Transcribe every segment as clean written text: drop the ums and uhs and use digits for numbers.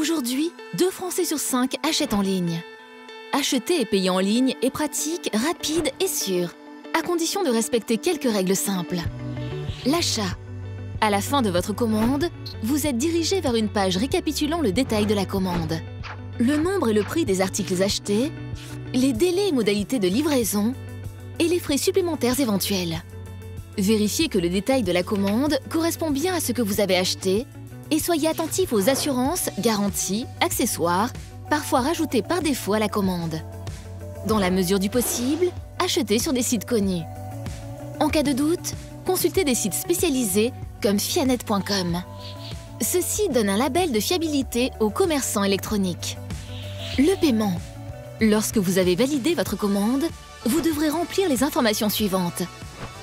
Aujourd'hui, 2 Français sur 5 achètent en ligne. Acheter et payer en ligne est pratique, rapide et sûr, à condition de respecter quelques règles simples. L'achat. À la fin de votre commande, vous êtes dirigé vers une page récapitulant le détail de la commande. Le nombre et le prix des articles achetés, les délais et modalités de livraison et les frais supplémentaires éventuels. Vérifiez que le détail de la commande correspond bien à ce que vous avez acheté et soyez attentif aux assurances, garanties, accessoires, parfois rajoutés par défaut à la commande. Dans la mesure du possible, achetez sur des sites connus. En cas de doute, consultez des sites spécialisés comme fianet.com. Ceci donne un label de fiabilité aux commerçants électroniques. Le paiement. Lorsque vous avez validé votre commande, vous devrez remplir les informations suivantes.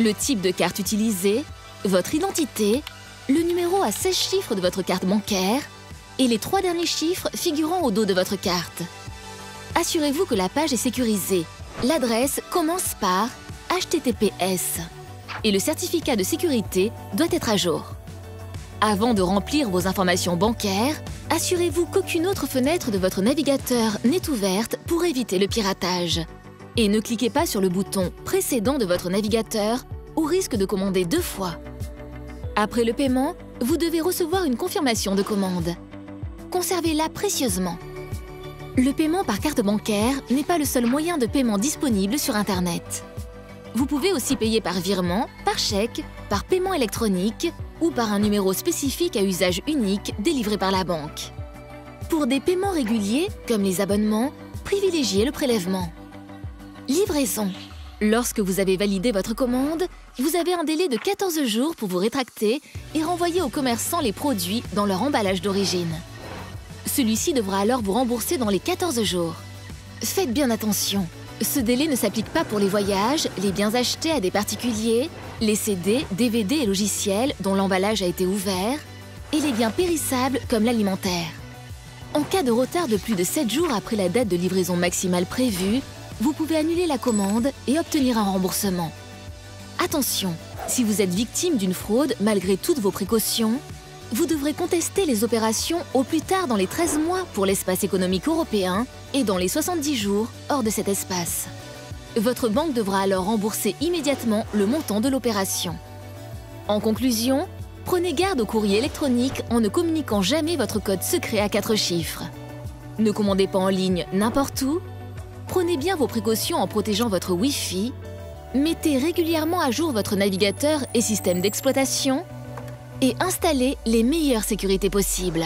Le type de carte utilisée, votre identité, le numéro à 16 chiffres de votre carte bancaire et les 3 derniers chiffres figurant au dos de votre carte. Assurez-vous que la page est sécurisée. L'adresse commence par HTTPS et le certificat de sécurité doit être à jour. Avant de remplir vos informations bancaires, assurez-vous qu'aucune autre fenêtre de votre navigateur n'est ouverte pour éviter le piratage. Et ne cliquez pas sur le bouton précédent de votre navigateur au risque de commander 2 fois. Après le paiement, vous devez recevoir une confirmation de commande. Conservez-la précieusement. Le paiement par carte bancaire n'est pas le seul moyen de paiement disponible sur Internet. Vous pouvez aussi payer par virement, par chèque, par paiement électronique ou par un numéro spécifique à usage unique délivré par la banque. Pour des paiements réguliers, comme les abonnements, privilégiez le prélèvement. Livraison. Lorsque vous avez validé votre commande, vous avez un délai de 14 jours pour vous rétracter et renvoyer aux commerçants les produits dans leur emballage d'origine. Celui-ci devra alors vous rembourser dans les 14 jours. Faites bien attention, ce délai ne s'applique pas pour les voyages, les biens achetés à des particuliers, les CD, DVD et logiciels dont l'emballage a été ouvert, et les biens périssables comme l'alimentaire. En cas de retard de plus de 7 jours après la date de livraison maximale prévue, vous pouvez annuler la commande et obtenir un remboursement. Attention, si vous êtes victime d'une fraude malgré toutes vos précautions, vous devrez contester les opérations au plus tard dans les 13 mois pour l'espace économique européen et dans les 70 jours hors de cet espace. Votre banque devra alors rembourser immédiatement le montant de l'opération. En conclusion, prenez garde au courrier électronique en ne communiquant jamais votre code secret à 4 chiffres. Ne commandez pas en ligne n'importe où. Prenez bien vos précautions en protégeant votre Wi-Fi. Mettez régulièrement à jour votre navigateur et système d'exploitation et installez les meilleures sécurités possibles.